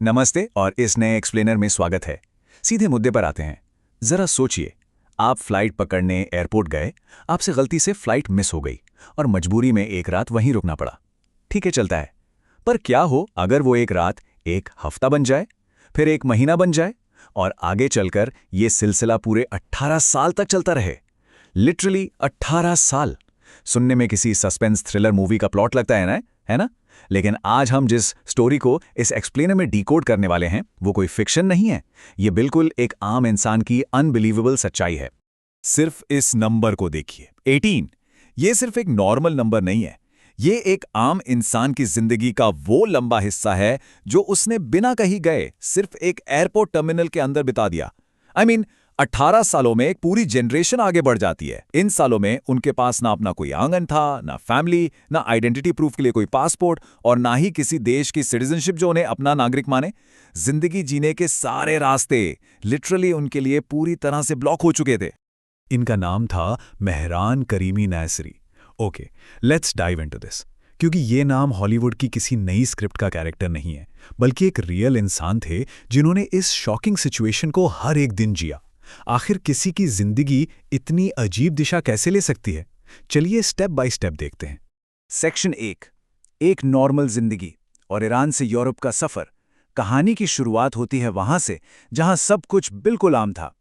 नमस्ते और इस नए एक्सप्लेनर में स्वागत है। सीधे मुद्दे पर आते हैं। जरा सोचिए, आप फ्लाइट पकड़ने एयरपोर्ट गए, आपसे गलती से फ्लाइट मिस हो गई और मजबूरी में एक रात वहीं रुकना पड़ा। ठीक है, चलता है। पर क्या हो अगर वो एक रात एक हफ्ता बन जाए, फिर एक महीना बन जाए और आगे चलकर ये सिलसिला पूरे 18 साल तक चलता रहे। लिटरली 18 साल। सुनने में किसी सस्पेंस थ्रिलर मूवी का प्लॉट लगता है ना? लेकिन आज हम जिस स्टोरी को इस एक्सप्लेनर में डिकोड करने वाले हैं वो कोई फिक्शन नहीं है। ये बिल्कुल एक आम इंसान की अनबिलीवेबल सच्चाई है। सिर्फ इस नंबर को देखिए, 18। ये सिर्फ एक नॉर्मल नंबर नहीं है। ये एक आम इंसान की जिंदगी का वो लंबा हिस्सा है जो उसने बिना कहीं गए सिर्फ एक एयरपोर्ट टर्मिनल के अंदर बिता दिया। I mean, 18 सालों में एक पूरी जनरेशन आगे बढ़ जाती है। इन सालों में उनके पास ना अपना कोई आंगन था, ना फैमिली, ना आइडेंटिटी प्रूफ के लिए कोई पासपोर्ट और ना ही किसी देश की सिटीजनशिप जो उन्हें अपना नागरिक माने। जिंदगी जीने के सारे रास्ते लिटरली उनके लिए पूरी तरह से ब्लॉक हो चुके थे। इनका नाम था Mehran Karimi Nasseri. Okay, let's dive into this, क्योंकि ये नाम हॉलीवुड की किसी नई स्क्रिप्ट का कैरेक्टर नहीं है, बल्कि एक रियल इंसान थे जिन्होंने इस शॉकिंग सिचुएशन को हर एक दिन जिया। आखिर किसी की जिंदगी इतनी अजीब दिशा कैसे ले सकती है? चलिए स्टेप बाय स्टेप देखते हैं। सेक्शन 1, एक नॉर्मल जिंदगी और ईरान से यूरोप का सफर। कहानी की शुरुआत होती है वहां से जहां सब कुछ बिल्कुल आम था।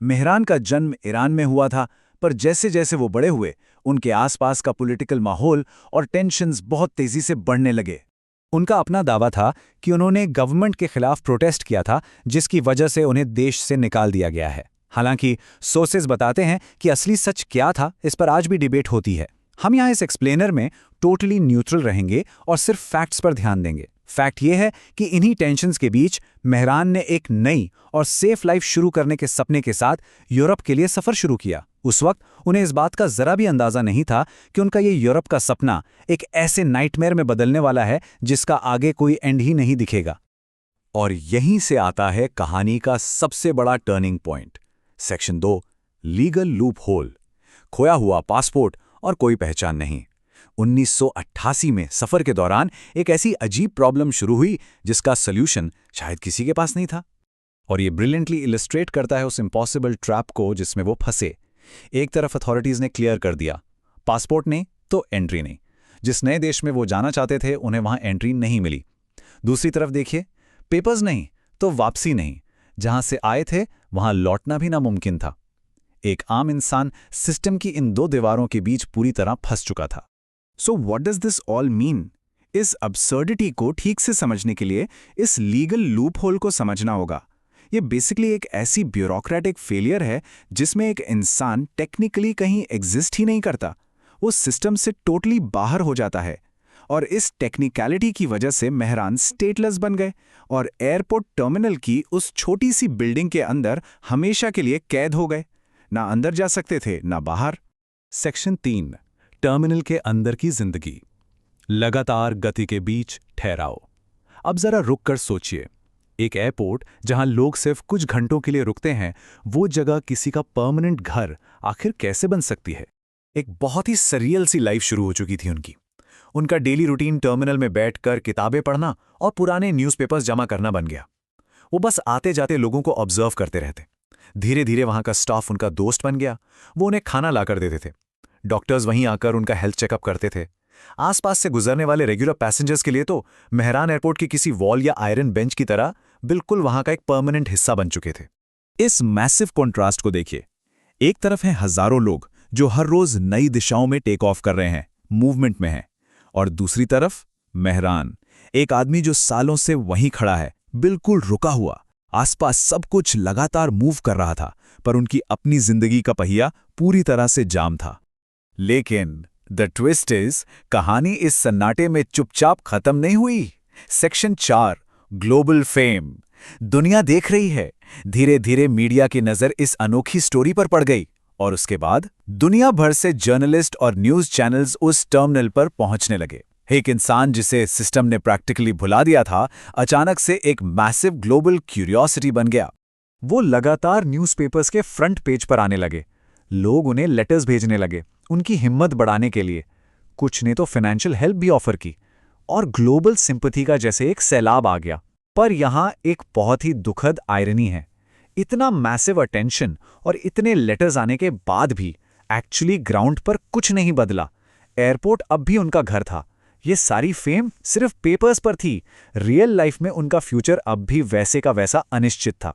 मेहरान का जन्म ईरान में हुआ था, पर जैसे जैसे वो बड़े हुए उनके आसपास का पॉलिटिकल माहौल और टेंशन्स बहुत तेजी से बढ़ने लगे। उनका अपना दावा था कि उन्होंने गवर्नमेंट के खिलाफ प्रोटेस्ट किया था, जिसकी वजह से उन्हें देश से निकाल दिया गया है। हालांकि सोर्सेज बताते हैं कि असली सच क्या था, इस पर आज भी डिबेट होती है। हम यहाँ इस एक्सप्लेनर में टोटली न्यूट्रल रहेंगे और सिर्फ फैक्ट्स पर ध्यान देंगे। फैक्ट ये है कि इन्हीं टेंशन्स के बीच मेहरान ने एक नई और सेफ लाइफ शुरू करने के सपने के साथ यूरोप के लिए सफर शुरू किया। उस वक्त उन्हें इस बात का जरा भी अंदाजा नहीं था कि उनका ये यूरोप का सपना एक ऐसे नाइटमेयर में बदलने वाला है जिसका आगे कोई एंड ही नहीं दिखेगा। और यहीं से आता है कहानी का सबसे बड़ा turning point. Section 2, legal loop hole. खोया हुआ पासपोर्ट और कोई पहचान नहीं। 1988 में सफर के दौरान एक ऐसी अजीब प्रॉब्लम शुरू हुई जिसका सॉल्यूशन शायद किसी के पास नहीं था। और ये ब्रिलियंटली इलस्ट्रेट करता है उस इम्पॉसिबल ट्रैप को जिसमें वो फंसे। एक तरफ अथॉरिटीज ने क्लियर कर दिया, पासपोर्ट नहीं तो एंट्री नहीं। जिस नए देश में वो जाना चाहते थे उन्हें वहां एंट्री नहीं मिली। दूसरी तरफ देखिए, पेपर्स नहीं तो वापसी नहीं। जहां से आए थे वहां लौटना भी नामुमकिन था। एक आम इंसान सिस्टम की इन दो दीवारों के बीच पूरी तरह फंस चुका था। So what does this all mean? इस अब्सर्डिटी को ठीक से समझने के लिए इस लीगल लूप होल को समझना होगा। ये बेसिकली एक ऐसी ब्यूरोक्रेटिक फेलियर है जिसमें एक इंसान टेक्निकली कहीं एग्जिस्ट ही नहीं करता, वो सिस्टम से टोटली बाहर हो जाता है। और इस टेक्निकलिटी की वजह से मेहरान स्टेटलेस बन गए और एयरपोर्ट टर्मिनल की उस छोटी सी बिल्डिंग के अंदर हमेशा के लिए कैद हो गए। ना अंदर जा सकते थे ना बाहर। सेक्शन 3, टर्मिनल के अंदर की जिंदगी। लगातार गति के बीच ठहराव। अब जरा रुक कर सोचिए, एक एयरपोर्ट जहां लोग सिर्फ कुछ घंटों के लिए रुकते हैं, वो जगह किसी का परमानेंट घर आखिर कैसे बन सकती है? एक बहुत ही सरियल सी लाइफ शुरू हो चुकी थी उनकी। उनका डेली रूटीन टर्मिनल में बैठकर किताबें पढ़ना और पुराने न्यूज़पेपर्स जमा करना बन गया। वो बस आते जाते लोगों को ऑब्जर्व करते रहते। धीरे धीरे वहां का स्टाफ उनका दोस्त बन गया। वो उन्हें खाना लाकर देते थे। डॉक्टर्स वहीं आकर उनका हेल्थ चेकअप करते थे। आसपास से गुजरने वाले रेगुलर पैसेंजर्स के लिए तो मेहरान एयरपोर्ट की किसी वॉल या आयरन बेंच की तरह बिल्कुल वहां का एक परमानेंट हिस्सा बन चुके थे। इस मैसिव कॉन्ट्रास्ट को देखिए। एक तरफ हैं हजारों लोग जो हर रोज नई दिशाओं में टेक ऑफ कर रहे हैं, मूवमेंट में हैं, और दूसरी तरफ मेहरान, एक आदमी जो सालों से वहीं खड़ा है, बिल्कुल रुका हुआ। आसपास सब कुछ लगातार मूव कर रहा था, पर उनकी अपनी जिंदगी का पहिया पूरी तरह से जाम था। लेकिन द ट्विस्ट इज, कहानी इस सन्नाटे में चुपचाप खत्म नहीं हुई। Section 4, global fame. दुनिया देख रही है। धीरे धीरे मीडिया की नजर इस अनोखी स्टोरी पर पड़ गई और उसके बाद दुनिया भर से जर्नलिस्ट और न्यूज चैनल्स उस टर्मिनल पर पहुंचने लगे। एक इंसान जिसे सिस्टम ने प्रैक्टिकली भुला दिया था, अचानक से एक मैसिव ग्लोबल क्यूरियोसिटी बन गया। वो लगातार न्यूज़पेपर्स के फ्रंट पेज पर आने लगे। लोग उन्हें लेटर्स भेजने लगे उनकी हिम्मत बढ़ाने के लिए। कुछ ने तो फाइनेंशियल हेल्प भी ऑफर की और ग्लोबल सिंपैथी का जैसे एक सैलाब आ गया। पर यहाँ एक बहुत ही दुखद आयरनी है। इतना मैसिव अटेंशन और इतने लेटर्स आने के बाद भी एक्चुअली ग्राउंड पर कुछ नहीं बदला। एयरपोर्ट अब भी उनका घर था। ये सारी फेम सिर्फ पेपर्स पर थी। रियल लाइफ में उनका फ्यूचर अब भी वैसे का वैसा अनिश्चित था।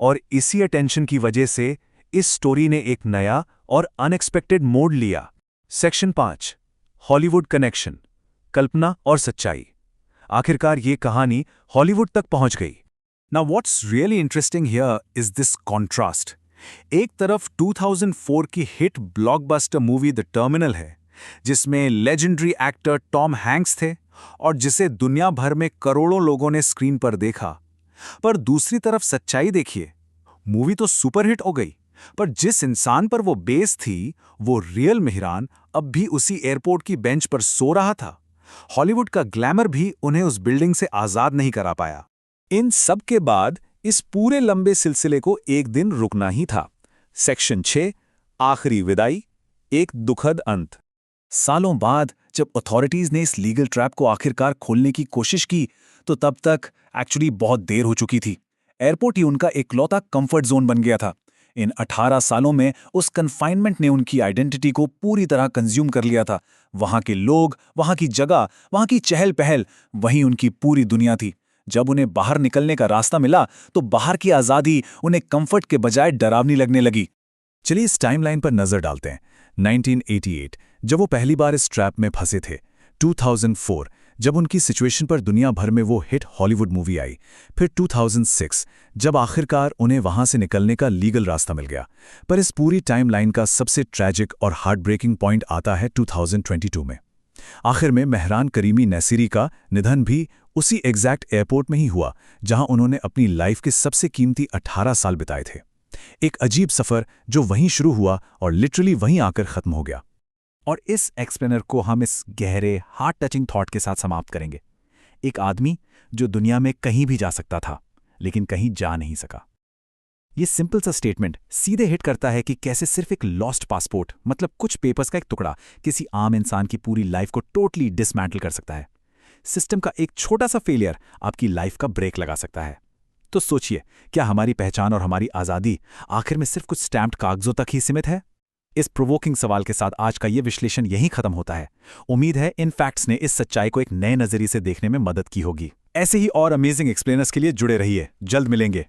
और इसी अटेंशन की वजह से इस स्टोरी ने एक नया और अनएक्सपेक्टेड मोड़ लिया। सेक्शन 5, हॉलीवुड कनेक्शन, कल्पना और सच्चाई। आखिरकार ये कहानी हॉलीवुड तक पहुंच गई। Now what's really interesting here is this contrast. एक तरफ 2004 की hit blockbuster movie the terminal है, जिसमें लेजेंडरी एक्टर टॉम हैंक्स थे और जिसे दुनिया भर में करोड़ों लोगों ने स्क्रीन पर देखा। पर दूसरी तरफ सच्चाई देखिए, मूवी तो सुपरहिट हो गई, पर जिस इंसान पर वो बेस थी, वो रियल मेहरान अब भी उसी एयरपोर्ट की बेंच पर सो रहा था। हॉलीवुड का ग्लैमर भी उन्हें उस बिल्डिंग से आजाद नहीं करा पाया। इन सब के बाद इस पूरे लंबे सिलसिले को एक दिन रुकना ही था। सेक्शन 6, आखिरी विदाई, एक दुखद अंत। सालों बाद जब अथॉरिटीज ने इस लीगल ट्रैप को आखिरकार खोलने की कोशिश की, तो तब तक एक्चुअली बहुत देर हो चुकी थी। एयरपोर्ट ही उनका इकलौता कंफर्ट जोन बन गया था। इन 18 सालों में उस कन्फाइनमेंट ने उनकी आइडेंटिटी को पूरी तरह कंज्यूम कर लिया था। वहां के लोग, वहां की जगह, वहां की चहल पहल, वहीं उनकी पूरी दुनिया थी। जब उन्हें बाहर निकलने का रास्ता मिला, तो बाहर की आज़ादी उन्हें कंफर्ट के बजाय डरावनी लगने लगी। चलिए इस टाइमलाइन पर नजर डालते हैं। 1988 जब वो पहली बार इस ट्रैप में फंसे थे, 2004 जब उनकी सिचुएशन पर दुनिया भर में वो हिट हॉलीवुड मूवी आई, फिर 2006 जब आखिरकार उन्हें वहां से निकलने का लीगल रास्ता मिल गया। पर इस पूरी टाइमलाइन का सबसे ट्रैजिक और हार्ट ब्रेकिंग पॉइंट आता है 2022 में। आखिर में मेहरान करीमी नसीरी का निधन भी उसी एग्जैक्ट एयरपोर्ट में ही हुआ, जहां उन्होंने अपनी लाइफ के सबसे कीमती 18 साल बिताए थे। एक अजीब सफर जो वहीं शुरू हुआ और लिटरली वहीं आकर खत्म हो गया। और इस एक्सप्लेनर को हम इस गहरे हार्ट टचिंग थॉट के साथ समाप्त करेंगे। एक आदमी जो दुनिया में कहीं भी जा सकता था, लेकिन कहीं जा नहीं सका। ये सिंपल सा स्टेटमेंट सीधे हिट करता है कि कैसे सिर्फ एक लॉस्ट पासपोर्ट, मतलब कुछ पेपर्स का एक टुकड़ा, किसी आम इंसान की पूरी लाइफ को टोटली डिसमैंटल कर सकता है। सिस्टम का एक छोटा सा फेलियर आपकी लाइफ का ब्रेक लगा सकता है। तो सोचिए, क्या हमारी पहचान और हमारी आज़ादी आखिर में सिर्फ कुछ स्टैम्प्ड कागजों तक ही सीमित है? इस प्रोवोकिंग सवाल के साथ आज का ये विश्लेषण यहीं खत्म होता है। उम्मीद है इन फैक्ट्स ने इस सच्चाई को एक नए नजरिए से देखने में मदद की होगी। ऐसे ही और अमेजिंग एक्सप्लेनर्स के लिए जुड़े रहिए। जल्द मिलेंगे।